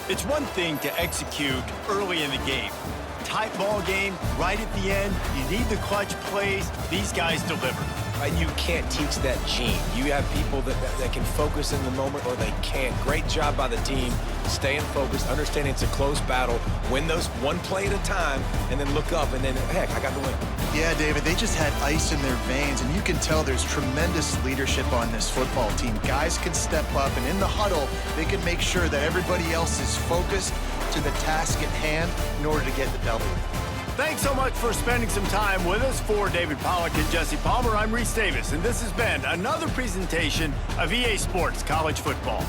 It's one thing to execute early in the game. Tight ball game, right at the end, you need the clutch plays. These guys deliver. And you can't teach that gene. You have people that can focus in the moment or they can't. Great job by the team, staying focused, understanding it's a close battle, win those one play at a time, and then look up, and then, heck, I got the win. Yeah, David, they just had ice in their veins, and you can tell there's tremendous leadership on this football team. Guys can step up, and in the huddle, they can make sure that everybody else is focused to the task at hand in order to get the W. Thanks so much for spending some time with us. For David Pollack and Jesse Palmer, I'm Reese Davis, and this has been another presentation of EA Sports College Football.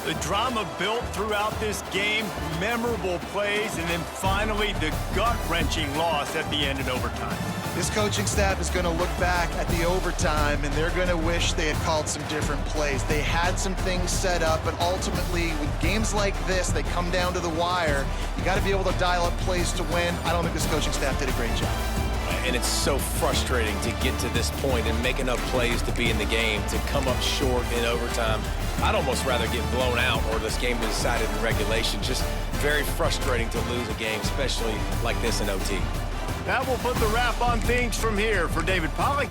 The drama built throughout this game, memorable plays, and then finally the gut-wrenching loss at the end in overtime. This coaching staff is going to look back at the overtime, and they're going to wish they had called some different plays. They had some things set up, but ultimately, with games like this, they come down to the wire. You got to be able to dial up plays to win. I don't think this coaching staff did a great job. And it's so frustrating to get to this point and make enough plays to be in the game, to come up short in overtime. I'd almost rather get blown out or this game be decided in regulation. Just very frustrating to lose a game, especially like this in OT. That will put the wrap on things from here. For David Pollack,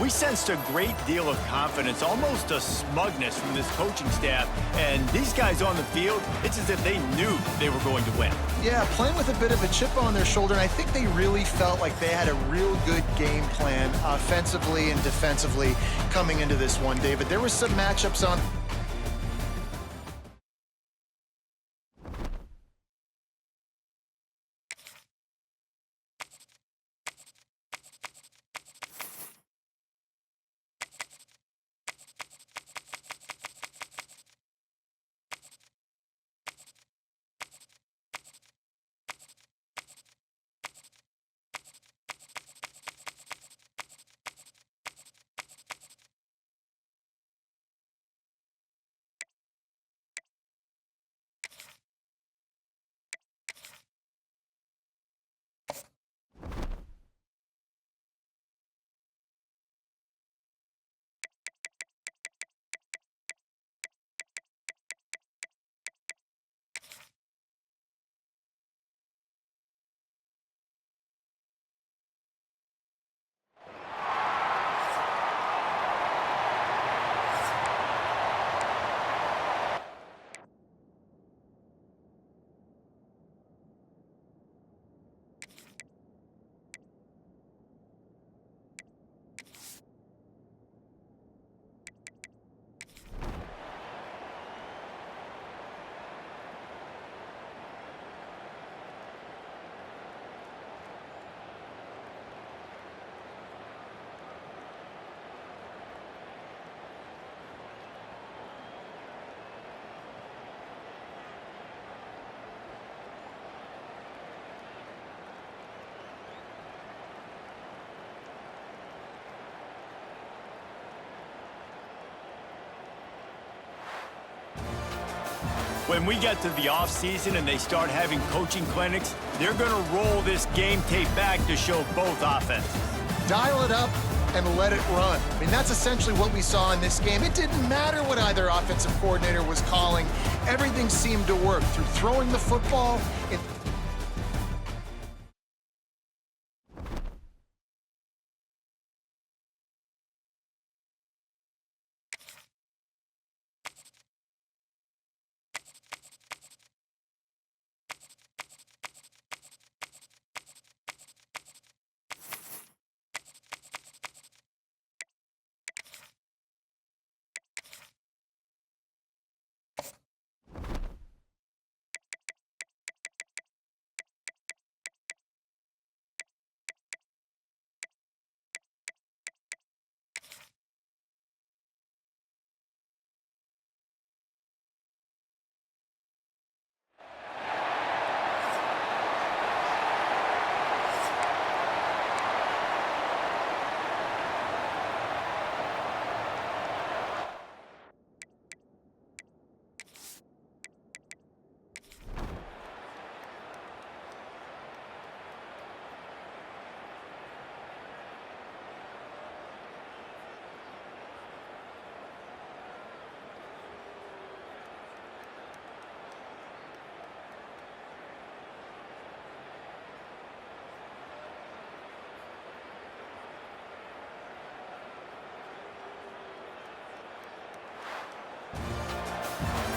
We sensed a great deal of confidence, almost a smugness from this coaching staff. And these guys on the field, it's as if they knew they were going to win. Yeah, playing with a bit of a chip on their shoulder, and I think they really felt like they had a real good game plan offensively and defensively coming into this one, David. There was some matchups on... When we get to the offseason and they start having coaching clinics, they're going to roll this game tape back to show both offenses. Dial it up and let it run. I mean, that's essentially what we saw in this game. It didn't matter what either offensive coordinator was calling. Everything seemed to work through throwing the football.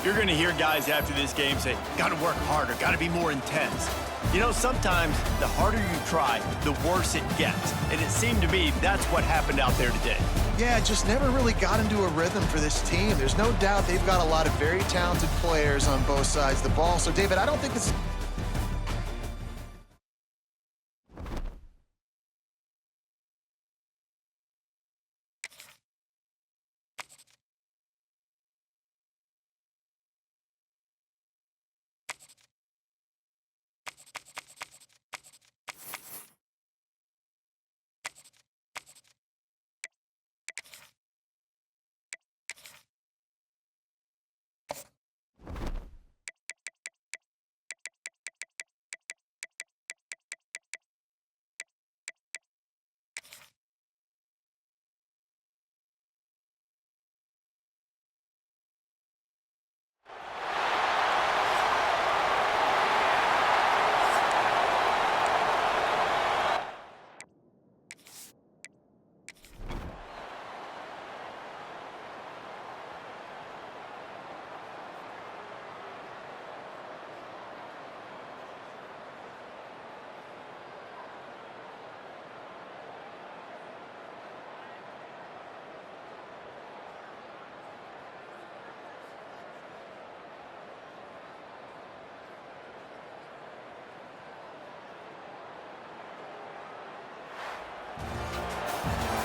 You're going to hear guys after this game say, got to work harder, got to be more intense. You know, sometimes the harder you try, the worse it gets. And it seemed to me that's what happened out there today. Yeah, it just never really got into a rhythm for this team. There's no doubt they've got a lot of very talented players on both sides of the ball. So, David, I don't think this is...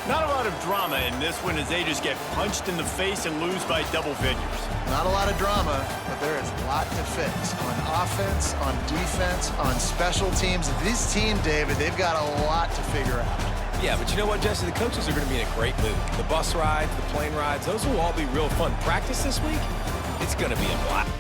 Not a lot of drama in this one as they just get punched in the face and lose by double figures. Not a lot of drama, but there is a lot to fix on offense, on defense, on special teams. This team, David, they've got a lot to figure out. Yeah, but you know what, Jesse? The coaches are going to be in a great mood. The bus rides, the plane rides, those will all be real fun. Practice this week, it's going to be a blast.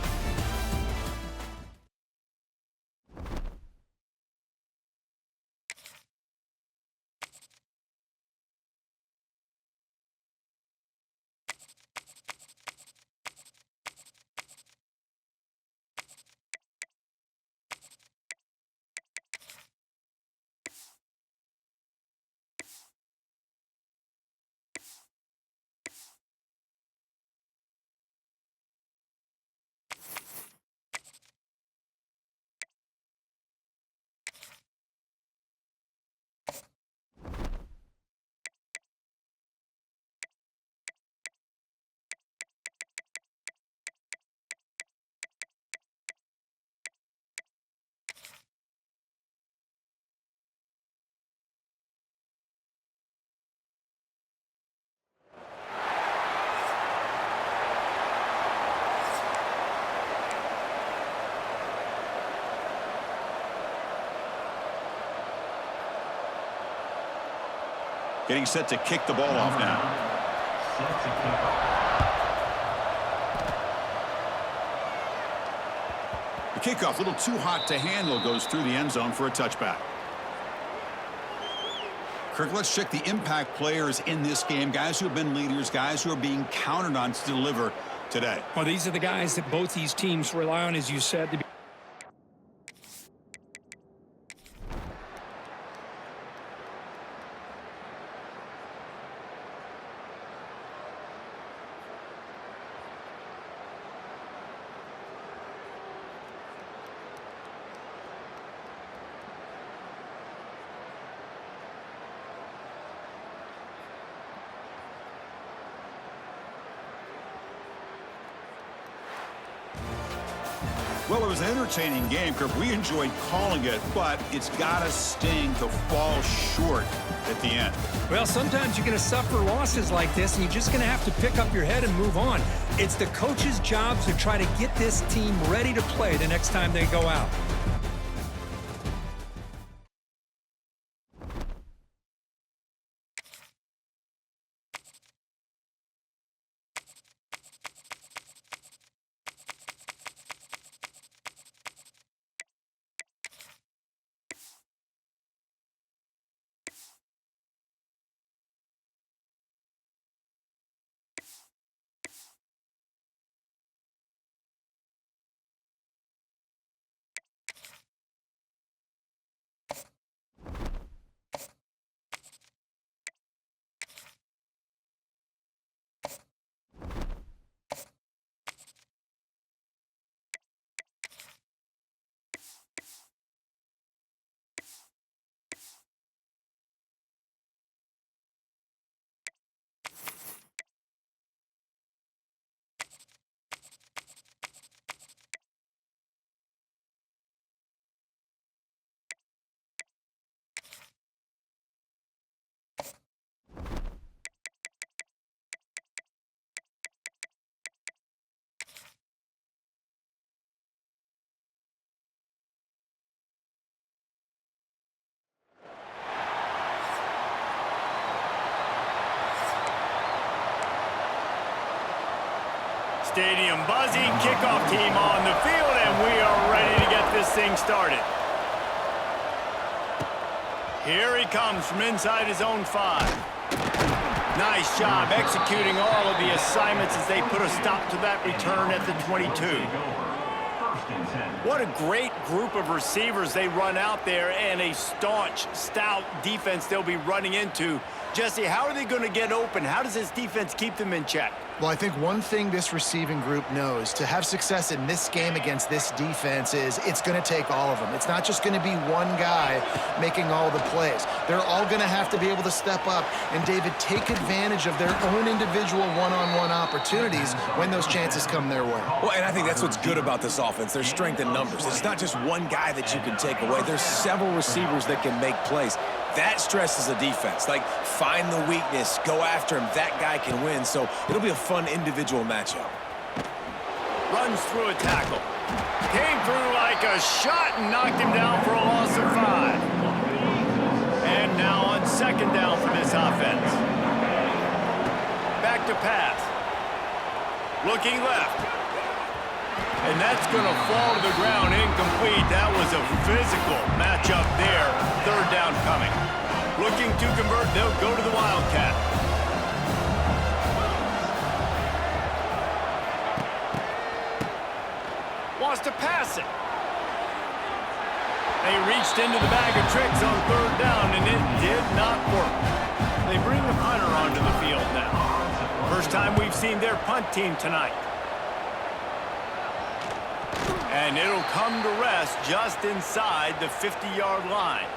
Getting set to kick the ball off now. The kickoff, a little too hot to handle, goes through the end zone for a touchback. Kirk, let's check the impact players in this game. Guys who have been leaders, guys who are being counted on to deliver today. Well, these are the guys that both these teams rely on, as you said, to be Well, it was an entertaining game, Kirk. We enjoyed calling it, but it's got to sting to fall short at the end. Well, sometimes you're going to suffer losses like this, and you're just going to have to pick up your head and move on. It's the coach's job to try to get this team ready to play the next time they go out. Stadium buzzing, kickoff team on the field, and we are ready to get this thing started. Here he comes from inside his own 5. Nice job executing all of the assignments as they put a stop to that return at the 22. What a great group of receivers they run out there, and a staunch, stout defense they'll be running into. Jesse, how are they going to get open? How does this defense keep them in check? Well, I think one thing this receiving group knows to have success in this game against this defense is it's going to take all of them. It's not just going to be one guy making all the plays. They're all going to have to be able to step up and, David, take advantage of their own individual one-on-one opportunities when those chances come their way. Well, and I think that's what's good about this offense. There's strength in numbers. It's not just one guy that you can take away. There's several receivers that can make plays. That stresses the defense. Like, find the weakness, go after him. That guy can win, so it'll be a fun individual matchup. Runs through a tackle. Came through like a shot and knocked him down for a loss of 5. And now on second down for this offense. Back to pass. Looking left. And that's going to fall to the ground incomplete. That was a physical matchup there. Third down coming. Looking to convert. They'll go to the Wildcat. Wants to pass it. They reached into the bag of tricks on third down, and it did not work. They bring the punter onto the field now. First time we've seen their punt team tonight. And it'll come to rest just inside the 50-yard line.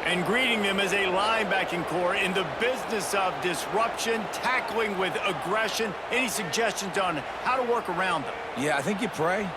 And greeting them as a linebacking core in the business of disruption, tackling with aggression. Any suggestions on how to work around them? Yeah, I think you pray.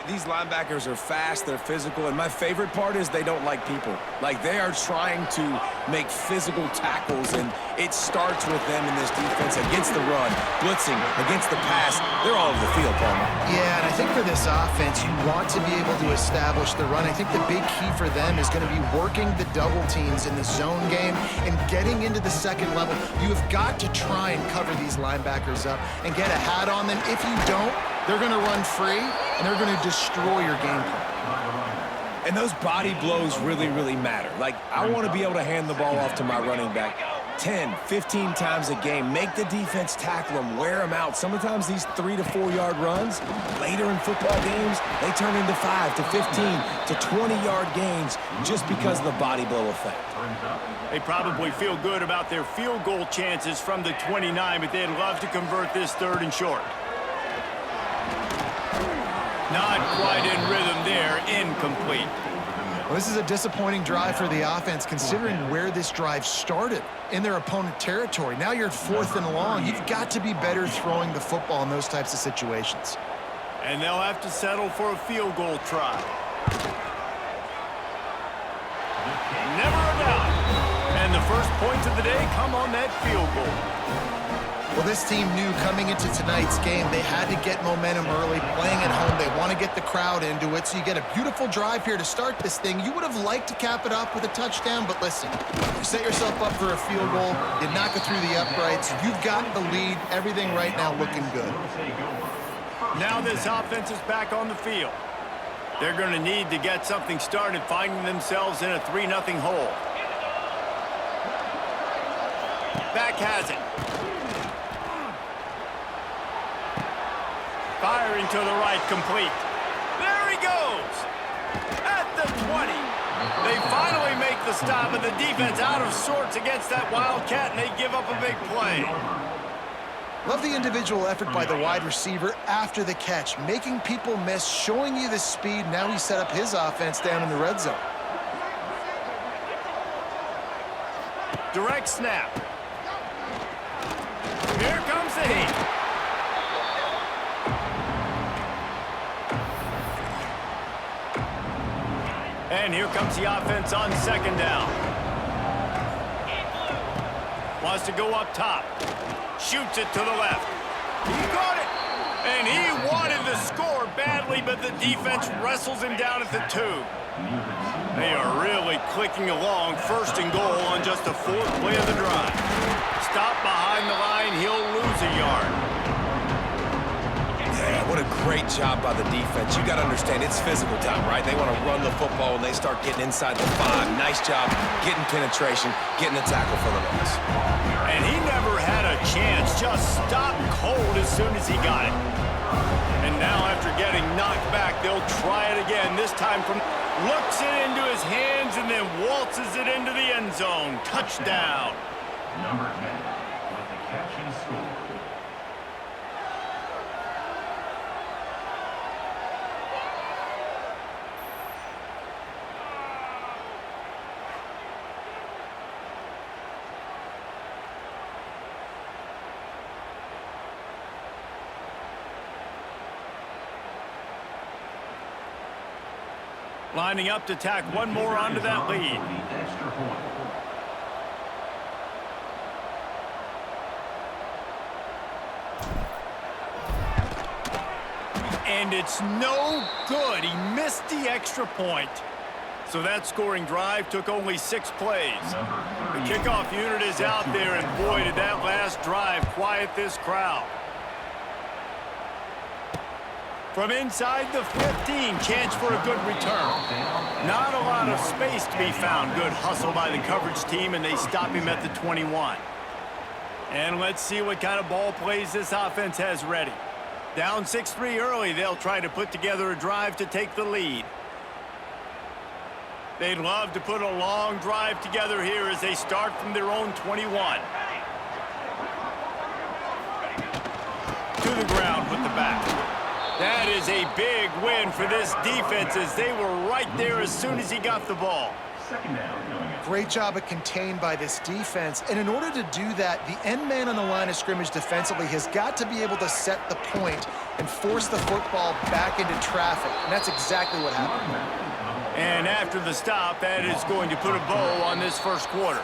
These linebackers are fast, they're physical, and my favorite part is they don't like people. Like, they are trying to make physical tackles, and it starts with them in this defense against the run, blitzing, against the pass. They're all over the field, Palmer. Yeah, and I think for this offense, you want to be able to establish the run. I think the big key for them is going to be working the double teams in the zone game and getting into the second level. You have got to try and cover these linebackers up and get a hat on them. If you don't, they're going to run free, and they're going to destroy your game plan. And those body blows really, really matter. Like, I want to be able to hand the ball off to my running back 10, 15 times a game. Make the defense tackle them, wear them out. Sometimes these 3 to 4 yard runs, later in football games, they turn into 5 to 15 to 20-yard gains just because of the body blow effect. They probably feel good about their field goal chances from the 29, but they'd love to convert this third and short. Not quite in rhythm there, incomplete. Well, this is a disappointing drive for the offense, considering where this drive started in their opponent territory. Now you're at 4th and long. You've got to be better throwing the football in those types of situations. And they'll have to settle for a field goal try. Never a doubt. And the first points of the day come on that field goal. Well, this team knew coming into tonight's game they had to get momentum early, playing at home. They want to get the crowd into it, so you get a beautiful drive here to start this thing. You would have liked to cap it off with a touchdown, but listen, you set yourself up for a field goal, you knock it through the uprights, you've got the lead, everything right now looking good. Now this offense is back on the field. They're going to need to get something started, finding themselves in a 3-0 hole. Back has it. Firing to the right, complete. There he goes. At the 20. They finally make the stop, and the defense out of sorts against that Wildcat, and they give up a big play. Love the individual effort by the wide receiver after the catch, making people miss, showing you the speed. Now he set up his offense down in the red zone. Direct snap. Here comes the heat. And here comes the offense on second down. Wants to go up top. Shoots it to the left. He got it. And he wanted the score badly, but the defense wrestles him down at the 2. They are really clicking along. First and goal on just the 4th play of the drive. Stop behind the line. He'll lose a yard. Yeah, what a great job by the defense. You got to understand, it's physical time, right? They want to run the football, and they start getting inside the 5. Nice job getting penetration, getting a tackle for the loss. And he never had a chance. Just stopped cold as soon as he got it. And now after getting knocked back, they'll try it again. This time from looks it into his hands and then waltzes it into the end zone. Touchdown. Number 10 with the catch and score. Lining up to tack one more onto that lead. Extra point. And it's no good. He missed the extra point. So that scoring drive took only 6 plays. The kickoff unit is out there, and boy, did that last drive quiet this crowd. From inside the 15, chance for a good return. Not a lot of space to be found. Good hustle by the coverage team, and they stop him at the 21. And let's see what kind of ball plays this offense has ready. Down 6-3 early, they'll try to put together a drive to take the lead. They'd love to put a long drive together here as they start from their own 21. To the ground with the back. That is a big win for this defense as they were right there as soon as he got the ball. Second down. Great job of contained by this defense. And in order to do that, the end man on the line of scrimmage defensively has got to be able to set the point and force the football back into traffic. And that's exactly what happened. And after the stop, that is going to put a bow on this first quarter.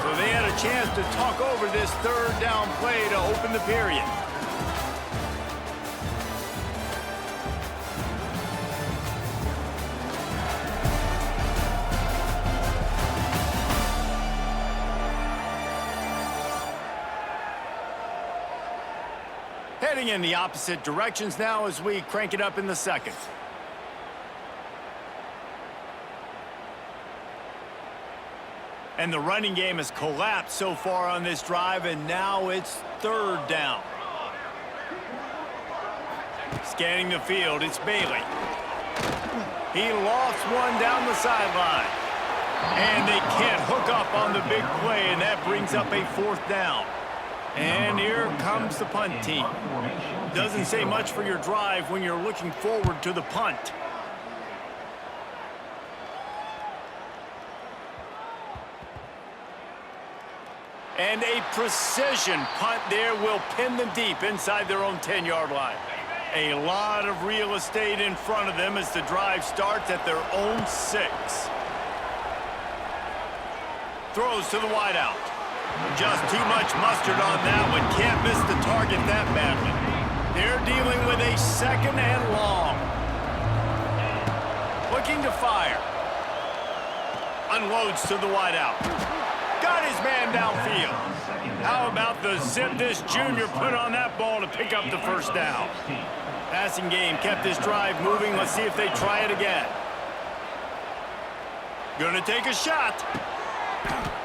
So they had a chance to talk over this third down play to open the period. Heading in the opposite directions now as we crank it up in the second. And the running game has collapsed so far on this drive, and now it's third down. Scanning the field, it's Bailey. He lost one down the sideline. And they can't hook up on the big play, and that brings up a fourth down. And here comes the punt team. Doesn't say much for your drive when you're looking forward to the punt. And a precision punt there will pin them deep inside their own 10-yard line. A lot of real estate in front of them as the drive starts at their own 6. Throws to the wideout. Just too much mustard on that one. Can't miss the target that badly. They're dealing with a second and long. Looking to fire. Unloads to the wideout. Got his man downfield. How about the zip this junior put on that ball to pick up the first down? Passing game kept this drive moving. Let's see if they try it again. Gonna take a shot.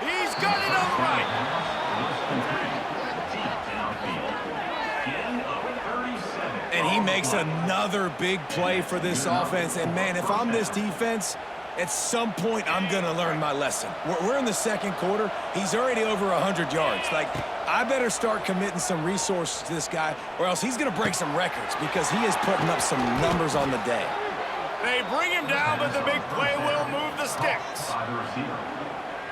He's got it all right. And he makes another big play for this offense. And, man, if I'm this defense, at some point I'm going to learn my lesson. We're in the second quarter. He's already over 100 yards. Like, I better start committing some resources to this guy, or else he's going to break some records because he is putting up some numbers on the day. They bring him down, but the big play will move the sticks.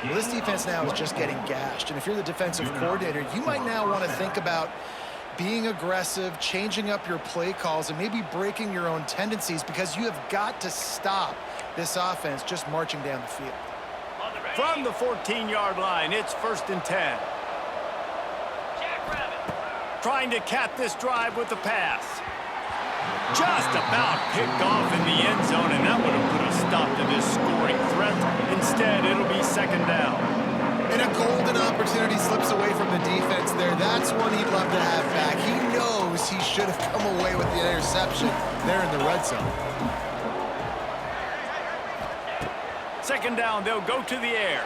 Well, this defense now is just getting gashed. And if you're the defensive coordinator, you might now want to think about being aggressive, changing up your play calls, and maybe breaking your own tendencies because you have got to stop this offense just marching down the field. From the 14-yard line, it's 1st and 10. Trying to cap this drive with the pass. Just about picked off in the end zone, and that would have put a stop to this scoring threat. Instead, it'll be second down. And a golden opportunity slips away from the defense there. That's one he'd love to have back. He knows he should have come away with the interception there in the red zone. Second down, they'll go to the air.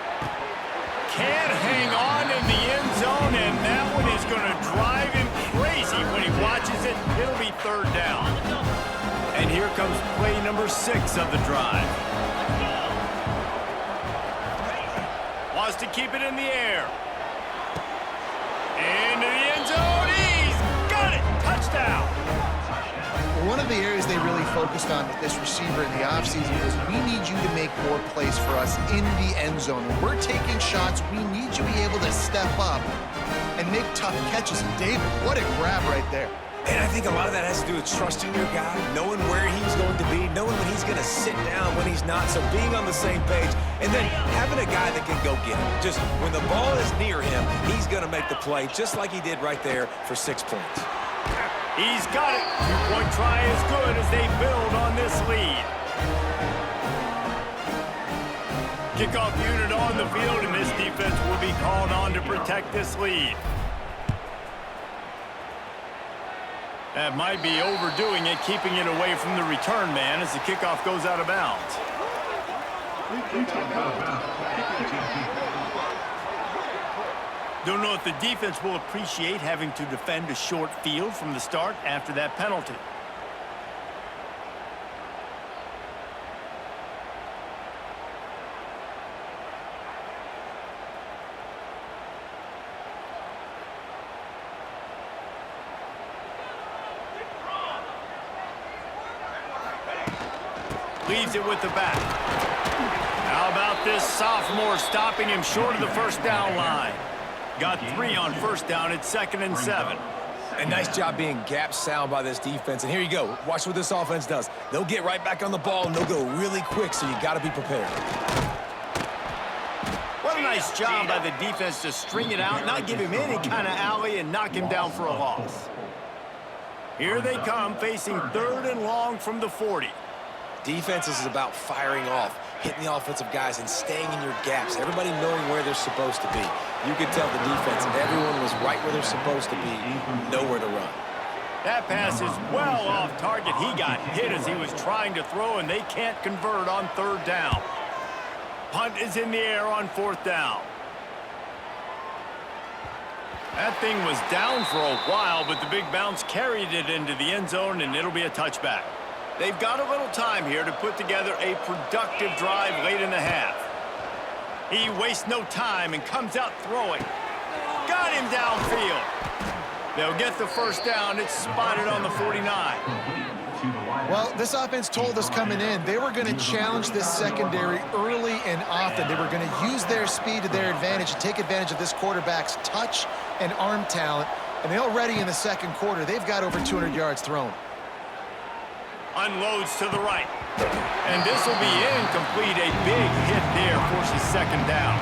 Can't hang on in the end zone, and that one is going to drive him crazy when he watches it. It'll be third down. And here comes play number 6 of the drive. Wants to keep it in the air. Into the end zone. He's got it. Touchdown. One of the areas they really focused on with this receiver in the offseason is we need you to make more plays for us in the end zone. When we're taking shots, we need you to be able to step up and make tough catches. David, what a grab right there. And I think a lot of that has to do with trusting your guy, knowing where he's going to be, knowing when he's going to sit down, when he's not. So being on the same page, and then having a guy that can go get it. Just when the ball is near him, he's going to make the play, just like he did right there for 6 points. He's got it. Two-point try is good as they build on this lead. Kickoff unit on the field, and this defense will be called on to protect this lead. That might be overdoing it, keeping it away from the return man as the kickoff goes out of bounds. Don't know if the defense will appreciate having to defend a short field from the start after that penalty. Leaves it with the back. How about this sophomore stopping him short of the first down line? Got 3 on first down. It's 2nd and 7. A nice job being gap sound by this defense. And here you go. Watch what this offense does. They'll get right back on the ball, and they'll go really quick, so you got to be prepared. What a nice job by the defense to string it out, not give him any kind of alley, and knock him down for a loss. Here they come, facing 3rd and long from the 40. Defense is about firing off, hitting the offensive guys, and staying in your gaps. Everybody knowing where they're supposed to be. You could tell the defense, everyone was right where they're supposed to be, nowhere to run. That pass is well off target. He got hit as he was trying to throw, and they can't convert on 3rd down. Punt is in the air on 4th down. That thing was down for a while, but the big bounce carried it into the end zone, and it'll be a touchback. They've got a little time here to put together a productive drive late in the half. He wastes no time and comes out throwing. Got him downfield. They'll get the first down. It's spotted on the 49. Well, this offense told us coming in they were going to challenge this secondary early and often. They were going to use their speed to their advantage and take advantage of this quarterback's touch and arm talent. And they already in the second quarter, they've got over 200 yards thrown. Unloads to the right. And this will be incomplete. A big hit there forces 2nd down.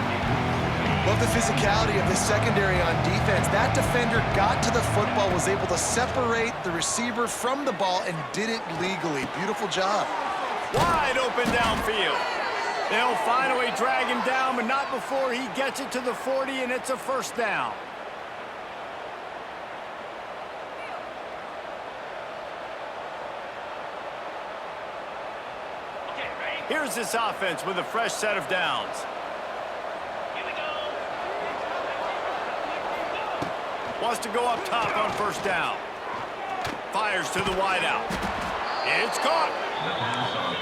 Love the physicality of this secondary on defense. That defender got to the football, was able to separate the receiver from the ball, and did it legally. Beautiful job. Wide open downfield. They'll finally drag him down, but not before he gets it to the 40, and it's a first down. Here's this offense with a fresh set of downs. Here we go. Wants to go up top on first down. Fires to the wideout. It's caught.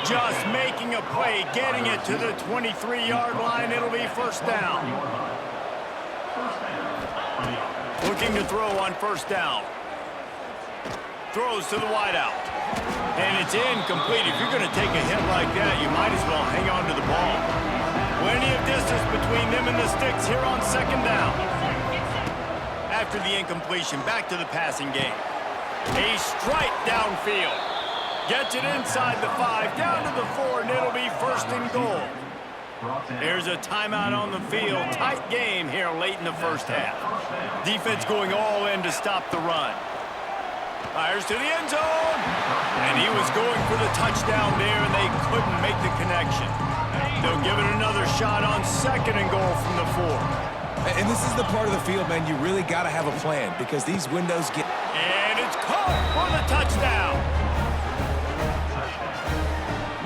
Just making a play, getting it to the 23-yard line. It'll be first down. Looking to throw on first down. Throws to the wideout. And it's incomplete. If you're going to take a hit like that, you might as well hang on to the ball. Plenty of distance between them and the sticks here on 2nd down. After the incompletion, back to the passing game. A strike downfield. Gets it inside the 5, down to the 4, and it'll be 1st and goal. There's a timeout on the field. Tight game here late in the first half. Defense going all in to stop the run. Fires to the end zone. And he was going for the touchdown there, and they couldn't make the connection. They'll give it another shot on 2nd and goal from the 4. And this is the part of the field, man, you really got to have a plan because these windows get... And it's caught for the touchdown.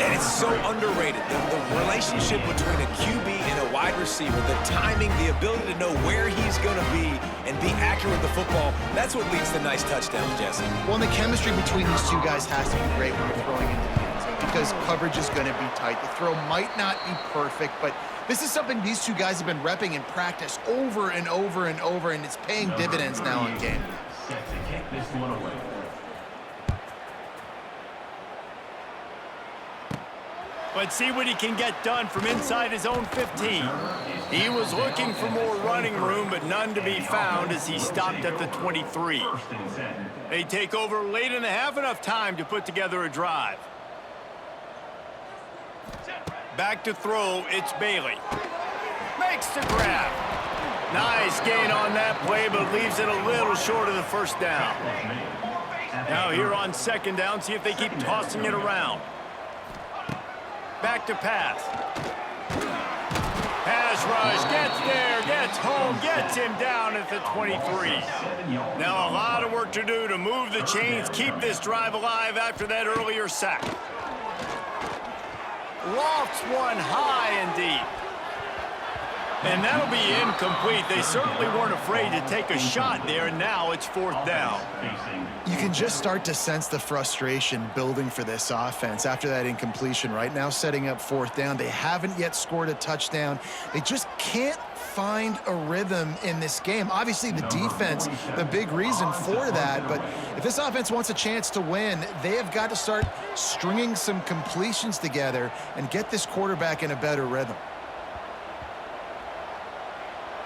And it's so underrated. The relationship between a QB and a wide receiver, the timing, the ability to know where he's going to be and be accurate with the football, that's what leads to nice touchdowns, Jesse. Well, and the chemistry between these two guys has to be great when you're throwing into the end zone because coverage is going to be tight. The throw might not be perfect, but this is something these two guys have been repping in practice over and over and over, and it's paying dividends now in game. Set to kick this one away. Let's see what he can get done from inside his own 15. He was looking for more running room, but none to be found as he stopped at the 23. They take over late in the half, enough time to put together a drive. Back to throw, it's Bailey. Makes the grab. Nice gain on that play, but leaves it a little short of the first down. Now here on second down, see if they keep tossing it around. Back to pass. Pass rush, gets there, gets home, gets him down at the 23. Now a lot of work to do to move the chains, keep this drive alive after that earlier sack. Lofts one high and deep. And that'll be incomplete. They certainly weren't afraid to take a shot there, and now it's fourth down. You can just start to sense the frustration building for this offense after that incompletion. Right now, setting up fourth down. They haven't yet scored a touchdown. They just can't find a rhythm in this game. Obviously, the defense, the big reason for that. But if this offense wants a chance to win, they have got to start stringing some completions together and get this quarterback in a better rhythm.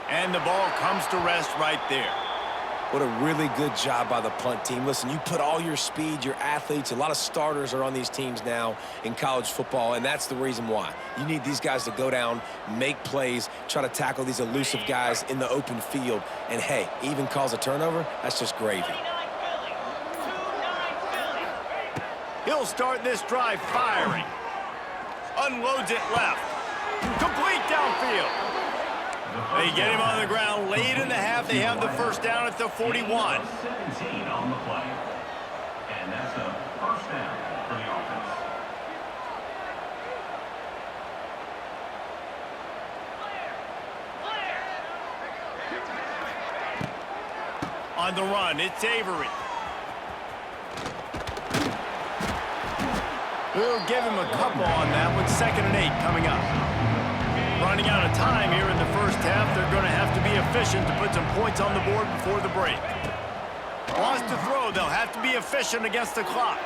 And the ball comes to rest right there. What a really good job by the punt team. Listen, you put all your speed, your athletes, a lot of starters are on these teams now in college football, and that's the reason why. You need these guys to go down, make plays, try to tackle these elusive guys in the open field. And, hey, even cause a turnover, that's just gravy. He'll start this drive firing. Unloads it left. Complete downfield. They get him on the ground late in the half. They have the first down at the 41. 17 on the play. And that's a first down for the offense. On the run, it's Avery. We'll give him a couple on that with 2nd and 8 coming up. Running out of time here in the first half. They're going to have to be efficient to put some points on the board before the break. Lost to throw. They'll have to be efficient against the clock.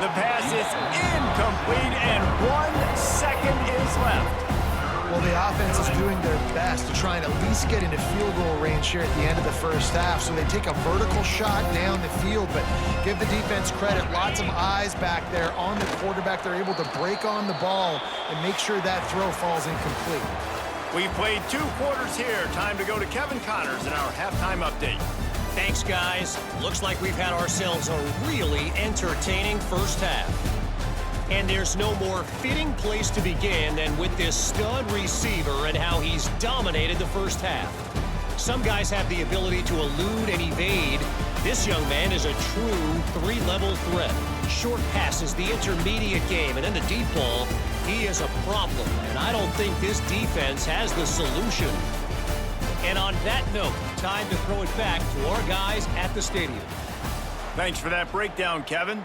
The pass is incomplete, and 1 second is left. Well, the offense is doing their best to try and at least get into field goal range here at the end of the first half. So they take a vertical shot down the field, but give the defense credit. Lots of eyes back there on the quarterback. They're able to break on the ball and make sure that throw falls incomplete. We've played 2 quarters here. Time to go to Kevin Connors in our halftime update. Thanks, guys. Looks like we've had ourselves a really entertaining first half. And there's no more fitting place to begin than with this stud receiver and how he's dominated the first half. Some guys have the ability to elude and evade. This young man is a true 3-level threat. Short passes, the intermediate game, and then the deep ball, he is a problem. And I don't think this defense has the solution. And on that note, time to throw it back to our guys at the stadium. Thanks for that breakdown, Kevin.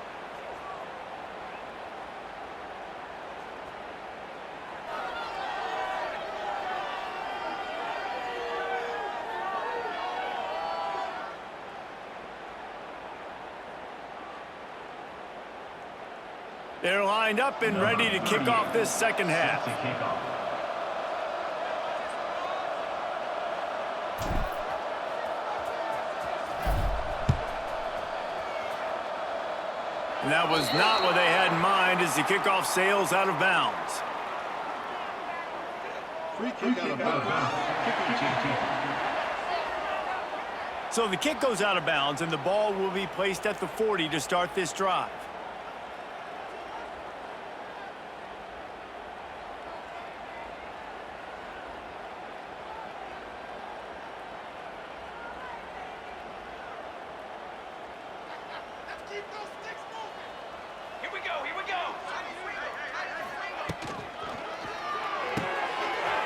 They're lined up and ready to kick off this second half. And that was not what they had in mind as the kickoff sails out of bounds. Free kick out of bounds. So the kick goes out of bounds, and the ball will be placed at the 40 to start this drive.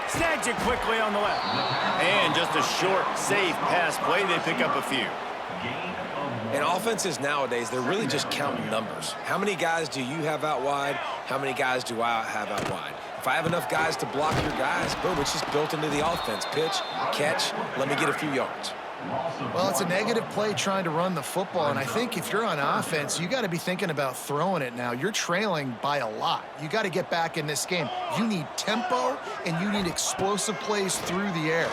Snags it quickly on the left. And just a short, safe pass play. They pick up a few. And offenses nowadays, they're really just counting numbers. How many guys do you have out wide? How many guys do I have out wide? If I have enough guys to block your guys, boom, it's just built into the offense. Pitch, catch, let me get a few yards. Well, it's a negative play trying to run the football, and I think if you're on offense, you got to be thinking about throwing it now. You're trailing by a lot. You got to get back in this game. You need tempo, and you need explosive plays through the air.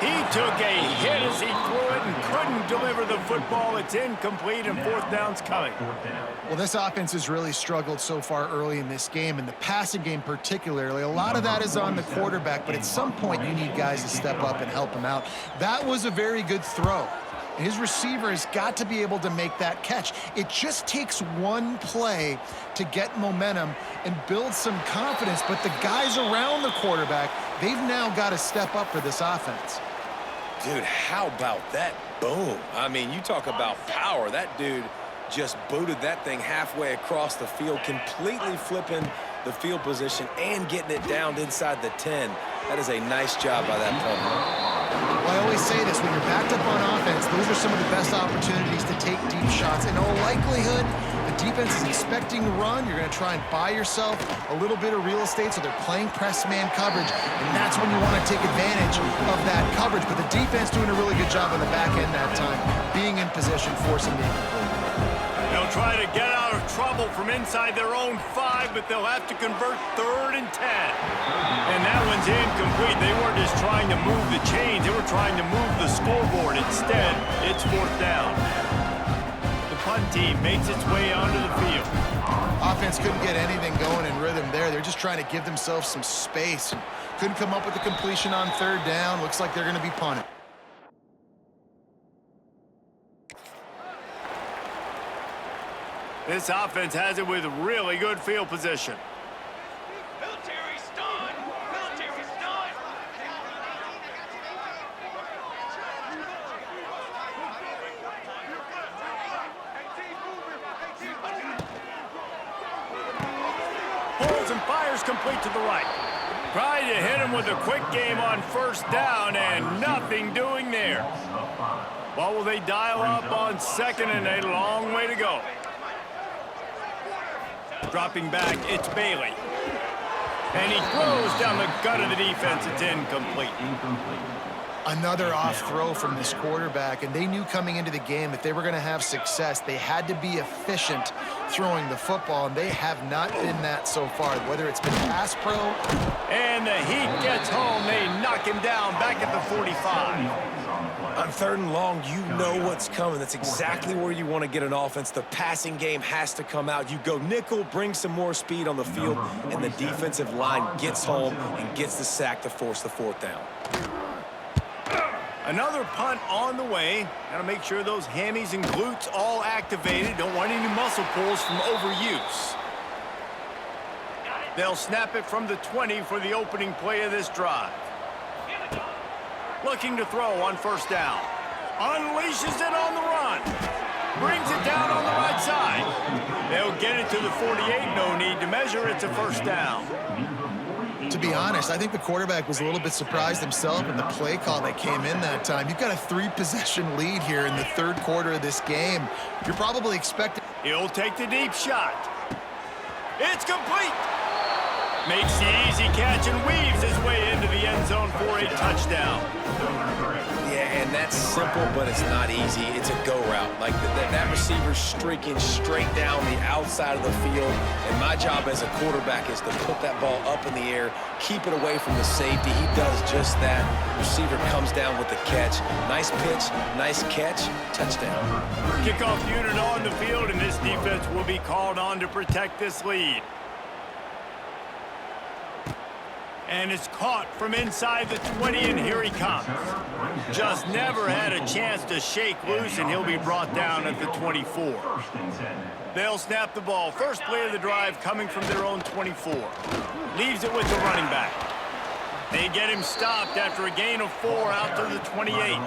He took a hit as he threw it and couldn't deliver the football. It's incomplete, and fourth down's coming. Well, this offense has really struggled so far early in this game, and the passing game particularly. A lot of that is on the quarterback, but at some point you need guys to step up and help him out. That was a very good throw. His receiver has got to be able to make that catch. It just takes one play to get momentum and build some confidence, but the guys around the quarterback, they've now got to step up for this offense. Dude, how about that boom? I mean, you talk about power. That dude just booted that thing halfway across the field, completely flipping the field position and getting it down inside the 10. That is a nice job by that punter. Well, I always say this, when you're backed up on offense, those are some of the best opportunities to take deep shots. In all likelihood, the defense is expecting to run. You're going to try and buy yourself a little bit of real estate, so they're playing press man coverage, and that's when you want to take advantage of that coverage. But the defense doing a really good job on the back end that time, being in position, forcing the incomplete. They'll try to get out of trouble from inside their own 5, but they'll have to convert 3rd and 10. And that one's incomplete. They weren't just trying to move the chains. They were trying to move the scoreboard. Instead, it's 4th down. The punt team makes its way onto the field. Offense couldn't get anything going in rhythm there. They're just trying to give themselves some space. Couldn't come up with a completion on 3rd down. Looks like they're going to be punted. This offense has it with really good field position. Military stun! Military stun! Pulls and fires complete to the right. Trying to hit him with a quick game on 1st down, and nothing doing there. What will they dial up on 2nd and a long way to go? Dropping back, it's Bailey. And he throws down the gut of the defense. It's incomplete. Another off throw from this quarterback, and they knew coming into the game if they were going to have success, they had to be efficient throwing the football, and they have not been that so far, whether it's been pass pro. And the heat gets home. They knock him down back at the 45. On 3rd and long, you know what's coming. That's exactly where you want to get an offense. The passing game has to come out. You go nickel, bring some more speed on the field, and the defensive line gets home and gets the sack to force the 4th down. Another punt on the way. Got to make sure those hammies and glutes all activated. Don't want any muscle pulls from overuse. They'll snap it from the 20 for the opening play of this drive. Looking to throw on 1st down. Unleashes it on the run. Brings it down on the right side. They'll get it to the 48. No need to measure. It's a 1st down. To be honest, I think the quarterback was a little bit surprised himself in the play call that came in that time. You've got a 3-possession lead here in the 3rd quarter of this game. You're probably expecting... He'll take the deep shot. It's complete. Makes the easy catch and weaves his way into the end zone for a touchdown. Yeah, and that's simple, but it's not easy. It's a go route. Like that receiver's streaking straight down the outside of the field, and my job as a quarterback is to put that ball up in the air, keep it away from the safety. He does just that. Receiver comes down with the catch. Nice pitch, nice catch, touchdown. Kickoff unit on the field, and this defense will be called on to protect this lead. And it's caught from inside the 20, and here he comes. Just never had a chance to shake loose, and he'll be brought down at the 24. They'll snap the ball. First play of the drive coming from their own 24. Leaves it with the running back. They get him stopped after a gain of 4 out to the 28.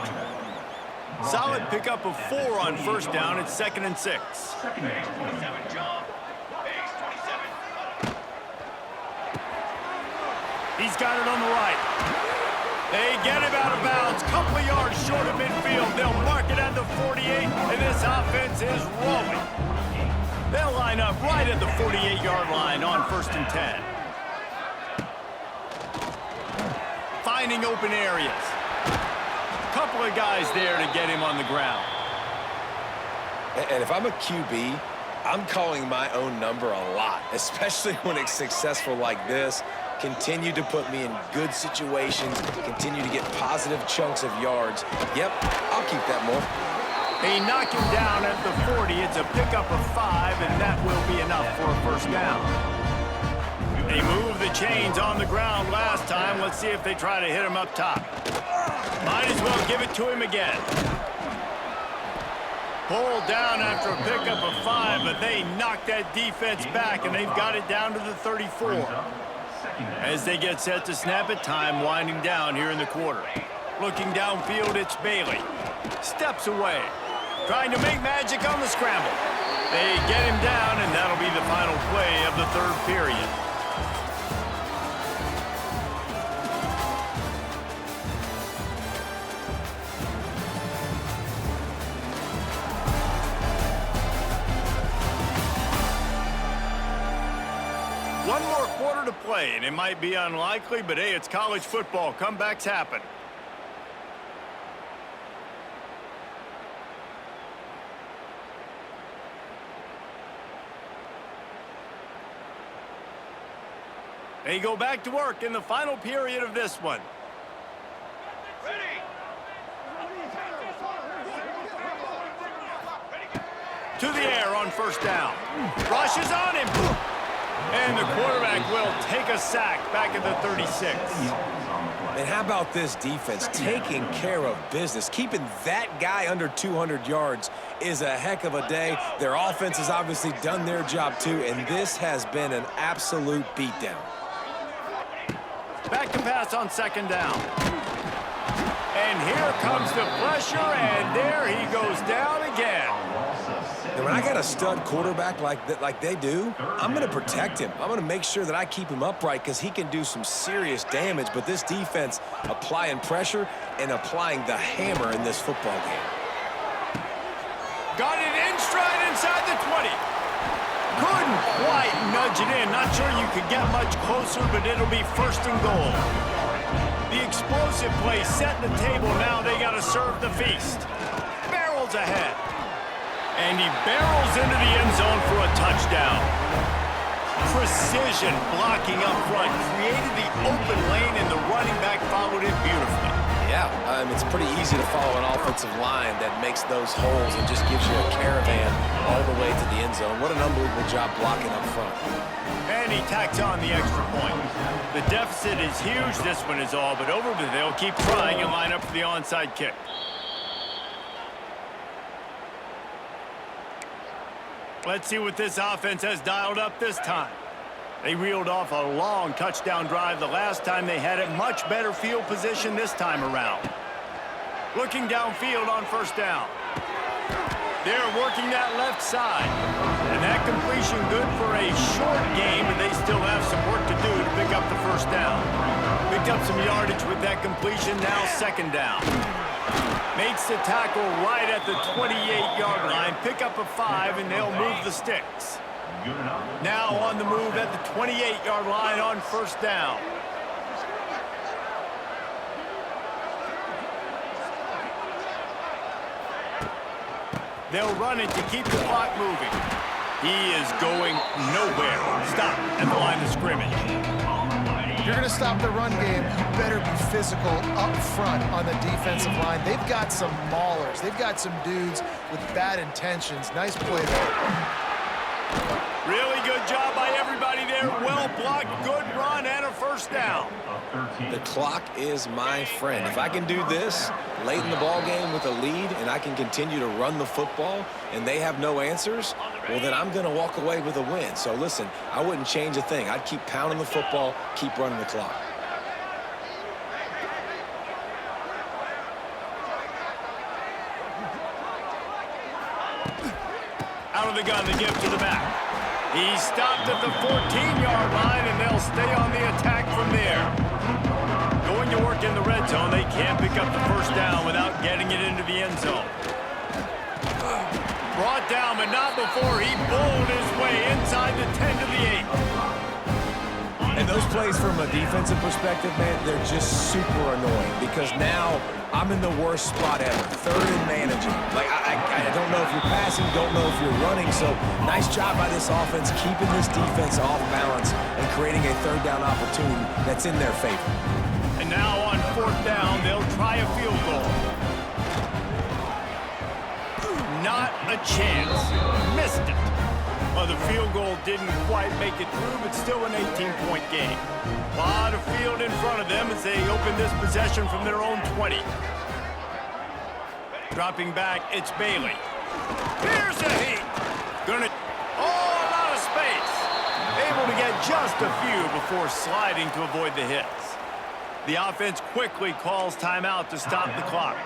Solid pickup of 4 on 1st down. It's 2nd and 6. He's got it on the right. They get him out of bounds. Couple of yards short of midfield. They'll mark it at the 48, and this offense is rolling. They'll line up right at the 48-yard line on 1st and 10. Finding open areas. couple of guys there to get him on the ground. And if I'm a QB, I'm calling my own number a lot, especially when it's successful like this. Continue to put me in good situations, continue to get positive chunks of yards. Yep, I'll keep that more. They knock him down at the 40. It's a pickup of 5, and that will be enough for a first down. They moved the chains on the ground last time. Let's see if they try to hit him up top. Might as well give it to him again. Pulled down after a pickup of 5, but they knocked that defense back, and they've got it down to the 34. As they get set to snap it, time winding down here in the quarter. Looking downfield, it's Bailey. Steps away. Trying to make magic on the scramble. They get him down, and that'll be the final play of the third period. One more quarter to play, and it might be unlikely, but hey, it's college football. Comebacks happen. They go back to work in the final period of this one. To the air on first down. Rushes on him. And the quarterback will take a sack back at the 36. And how about this defense taking care of business? Keeping that guy under 200 yards is a heck of a day. Their offense has obviously done their job too, and this has been an absolute beatdown. Back to pass on second down. And here comes the pressure, and there he goes down again. And when I got a stud quarterback like they do, I'm going to protect him. I'm going to make sure that I keep him upright because he can do some serious damage. But this defense applying pressure and applying the hammer in this football game. Got it in stride inside the 20. Couldn't quite nudge it in. Not sure you could get much closer, but it'll be first and goal. The explosive play setting the table. Now they got to serve the feast. Barrels ahead. And he barrels into the end zone for a touchdown. Precision blocking up front. Created the open lane, and the running back followed it beautifully. Yeah, it's pretty easy to follow an offensive line that makes those holes and just gives you a caravan all the way to the end zone. What an unbelievable job blocking up front. And he tacks on the extra point. The deficit is huge. This one is all but over, but they'll keep trying and line up for the onside kick. Let's see what this offense has dialed up this time. They reeled off a long touchdown drive the last time they had it. Much better field position this time around. Looking downfield on first down. They're working that left side. And that completion good for a short game, but they still have some work to do to pick up the first down. Picked up some yardage with that completion, now second down. Makes the tackle right at the 28-yard line. Pick up a 5, and they'll move the sticks. Now on the move at the 28-yard line on first down. They'll run it to keep the clock moving. He is going nowhere. Stop at the line of scrimmage. If you're going to stop the run game, you better be physical up front on the defensive line. They've got some maulers. They've got some dudes with bad intentions. Nice play there. Really good job by everybody there. Well blocked, good run, and a first down. The clock is my friend. If I can do this late in the ball game with a lead and I can continue to run the football and they have no answers, well, then I'm going to walk away with a win. So, listen, I wouldn't change a thing. I'd keep pounding the football, keep running the clock. Out of the gun, they give to the back. He stopped at the 14-yard line, and they'll stay on the attack from there. Going to work in the red zone. They can't pick up the first down without getting it into the end zone. Brought down, but not before he bowled his way inside the 10 to the 8. And those plays from a defensive perspective, man, they're just super annoying because now I'm in the worst spot ever, third and managing. Like, I don't know if you're passing, don't know if you're running, so nice job by this offense keeping this defense off balance and creating a third down opportunity that's in their favor. And now on fourth down, they'll try a field goal. Not a chance. Missed it. Well, the field goal didn't quite make it through, but still an 18-point game. A lot of field in front of them as they open this possession from their own 20. Dropping back, it's Bailey. Here's the heat. A lot of space. Able to get just a few before sliding to avoid the hits. The offense quickly calls timeout to stop the clock.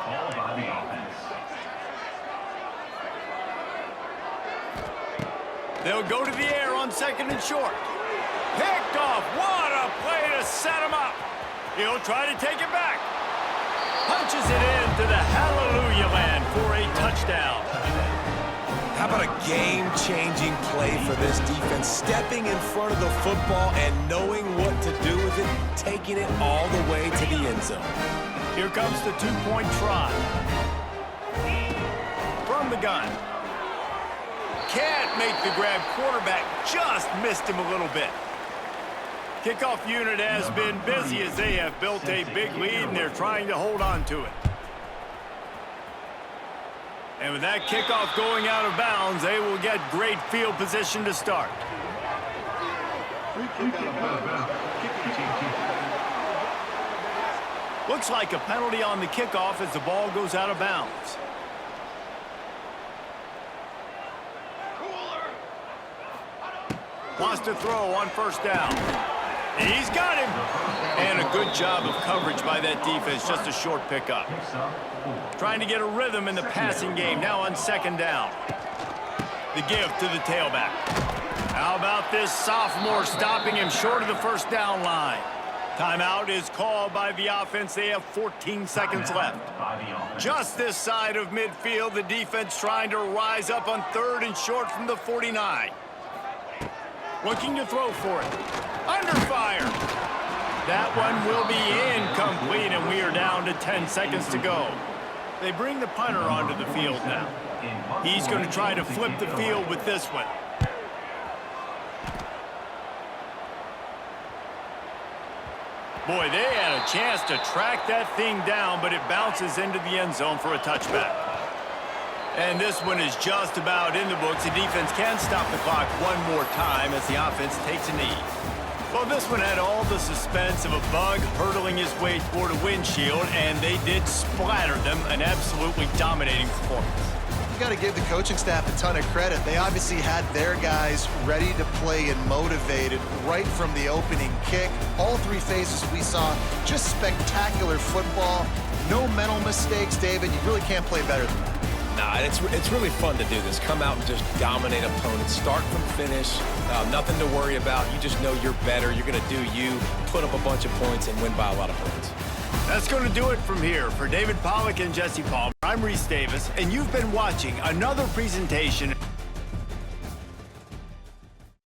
They'll go to the air on second and short. Picked off. What a play to set him up. He'll try to take it back. Punches it into the hallelujah land for a touchdown. How about a game-changing play for this defense? Stepping in front of the football and knowing what to do with it, taking it all the way to the end zone. Here comes the two-point try. From the gun. Can't make the grab. Quarterback just missed him a little bit. Kickoff unit has been busy as they have built a big lead and they're trying to hold on to it. And with that kickoff going out of bounds, they will get great field position to start. Looks like a penalty on the kickoff as the ball goes out of bounds. Wants to throw on first down. He's got him. And a good job of coverage by that defense. Just a short pickup. Trying to get a rhythm in the passing game. Now on second down. The give to the tailback. How about this sophomore stopping him short of the first down line? Timeout is called by the offense. They have 14 seconds left. Just this side of midfield, the defense trying to rise up on third and short from the 49. Looking to throw for it. Under fire. That one will be incomplete, and we are down to 10 seconds to go. They bring the punter onto the field now. He's going to try to flip the field with this one. Boy, they had a chance to track that thing down, but it bounces into the end zone for a touchback. And this one is just about in the books. The defense can stop the clock one more time as the offense takes a knee. Well, this one had all the suspense of a bug hurtling his way toward a windshield, and they did splatter them. An absolutely dominating performance. You got to give the coaching staff a ton of credit. They obviously had their guys ready to play and motivated right from the opening kick. All three phases we saw, just spectacular football. No mental mistakes, David. You really can't play better than that. Nah, it's really fun to do this. Come out and just dominate opponents. Start from finish. Nothing to worry about. You just know you're better. You're going to do you, put up a bunch of points, and win by a lot of points. That's going to do it from here. For David Pollack and Jesse Palmer, I'm Reese Davis, and you've been watching another presentation